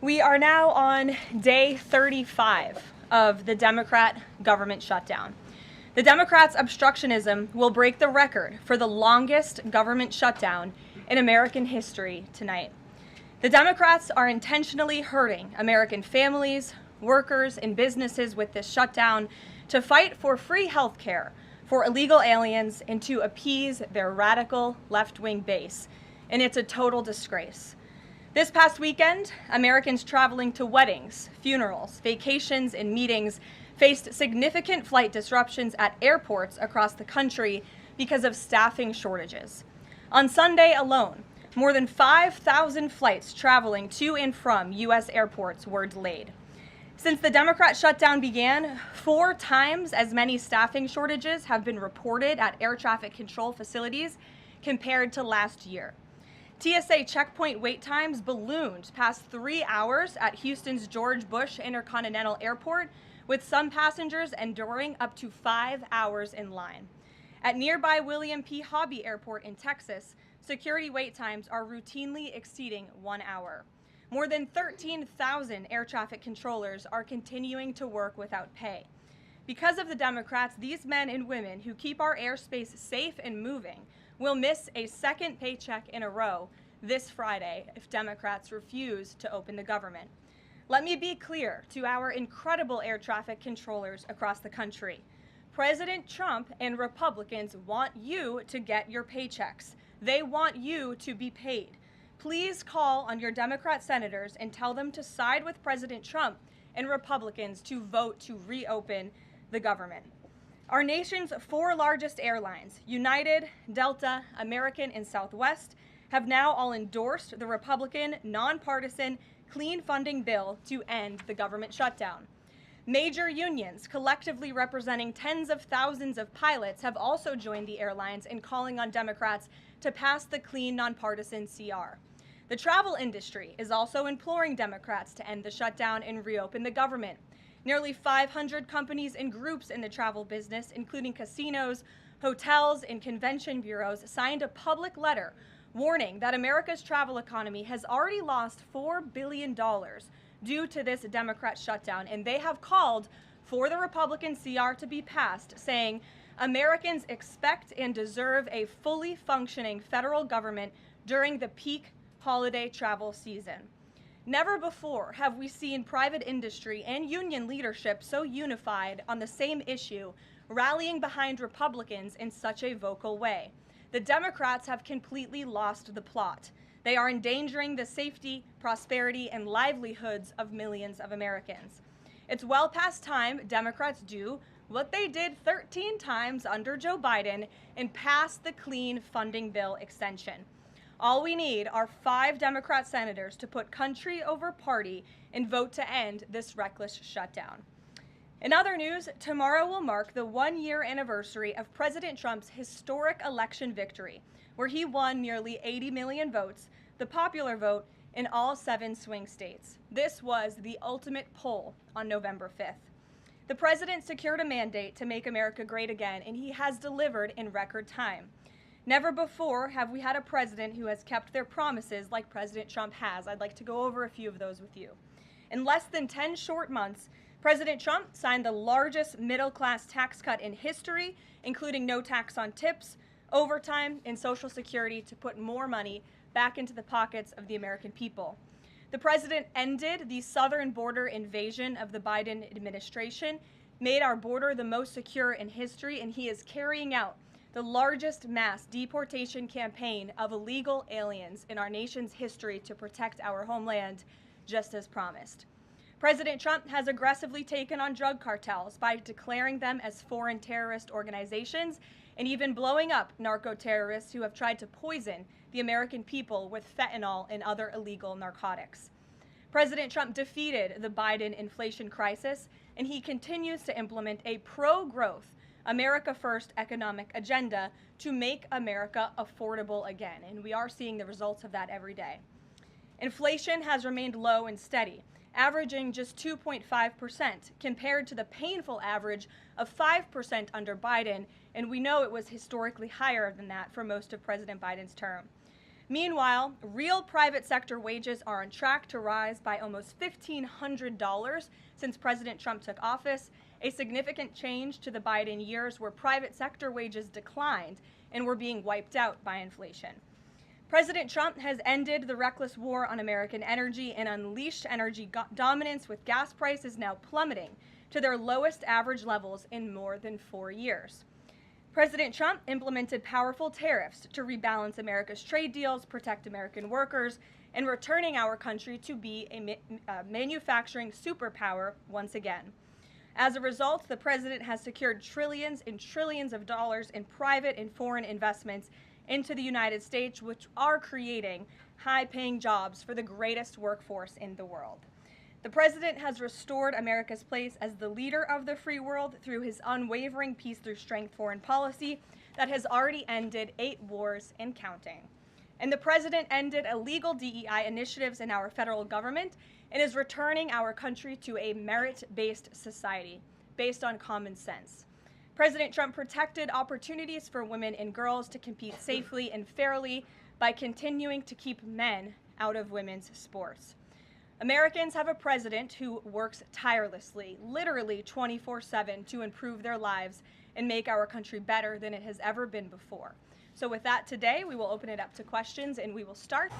We are now on day 35 of the Democrat government shutdown. The Democrats' obstructionism will break the record for the longest government shutdown in American history tonight. The Democrats are intentionally hurting American families, workers, and businesses with this shutdown to fight for free health care for illegal aliens and to appease their radical left-wing base. And it's a total disgrace. This past weekend, Americans traveling to weddings, funerals, vacations, and meetings faced significant flight disruptions at airports across the country because of staffing shortages. On Sunday alone, more than 5,000 flights traveling to and from U.S. airports were delayed. Since the Democrat shutdown began, 4 times as many staffing shortages have been reported at air traffic control facilities compared to last year. TSA checkpoint wait times ballooned past 3 hours at Houston's George Bush Intercontinental Airport, with some passengers enduring up to 5 hours in line. At nearby William P. Hobby Airport in Texas, security wait times are routinely exceeding 1 hour. More than 13,000 air traffic controllers are continuing to work without pay. Because of the Democrats, these men and women who keep our airspace safe and moving will miss a second paycheck in a row this Friday if Democrats refuse to open the government. Let me be clear to our incredible air traffic controllers across the country. President Trump and Republicans want you to get your paychecks. They want you to be paid. Please call on your Democrat senators and tell them to side with President Trump and Republicans to vote to reopen the government. Our nation's 4 largest airlines, United, Delta, American, and Southwest, have now all endorsed the Republican, nonpartisan, clean funding bill to end the government shutdown. Major unions, collectively representing tens of thousands of pilots, have also joined the airlines in calling on Democrats to pass the clean, nonpartisan CR. The travel industry is also imploring Democrats to end the shutdown and reopen the government. Nearly 500 companies and groups in the travel business, including casinos, hotels, and convention bureaus, signed a public letter warning that America's travel economy has already lost $4 billion due to this Democrat shutdown, and they have called for the Republican CR to be passed, saying Americans expect and deserve a fully functioning federal government during the peak holiday travel season. Never before have we seen private industry and union leadership so unified on the same issue, rallying behind Republicans in such a vocal way. The Democrats have completely lost the plot. They are endangering the safety, prosperity, and livelihoods of millions of Americans. It's well past time Democrats do what they did 13 times under Joe Biden and pass the clean funding bill extension. All we need are 5 Democrat senators to put country over party and vote to end this reckless shutdown. In other news, tomorrow will mark the 1-year anniversary of President Trump's historic election victory, where he won nearly 80 million votes, the popular vote, in all 7 swing states. This was the ultimate poll on November 5th. The president secured a mandate to make America great again, and he has delivered in record time. Never before have we had a president who has kept their promises like President Trump has. I'd like to go over a few of those with you. In less than 10 short months, President Trump signed the largest middle-class tax cut in history, including no tax on tips, overtime, and Social Security to put more money back into the pockets of the American people. The president ended the southern border invasion of the Biden administration, made our border the most secure in history, and he is carrying out the largest mass deportation campaign of illegal aliens in our nation's history to protect our homeland, just as promised. President Trump has aggressively taken on drug cartels by declaring them as foreign terrorist organizations and even blowing up narco-terrorists who have tried to poison the American people with fentanyl and other illegal narcotics. President Trump defeated the Biden inflation crisis, and he continues to implement a pro-growth, America First economic agenda to make America affordable again, and we are seeing the results of that every day. Inflation has remained low and steady, averaging just 2.5% compared to the painful average of 5% under Biden, and we know it was historically higher than that for most of President Biden's term. Meanwhile, real private sector wages are on track to rise by almost $1,500 since President Trump took office, a significant change to the Biden years where private sector wages declined and were being wiped out by inflation. President Trump has ended the reckless war on American energy and unleashed energy dominance, with gas prices now plummeting to their lowest average levels in more than 4 years. President Trump implemented powerful tariffs to rebalance America's trade deals, protect American workers, and returning our country to be a manufacturing superpower once again. As a result, the president has secured trillions and trillions of dollars in private and foreign investments into the United States, which are creating high-paying jobs for the greatest workforce in the world. The president has restored America's place as the leader of the free world through his unwavering peace through strength foreign policy that has already ended 8 wars and counting. And the president ended illegal DEI initiatives in our federal government and is returning our country to a merit-based society based on common sense. President Trump protected opportunities for women and girls to compete safely and fairly by continuing to keep men out of women's sports. Americans have a president who works tirelessly, literally 24/7, to improve their lives and make our country better than it has ever been before. So with that, today we will open it up to questions, and we will start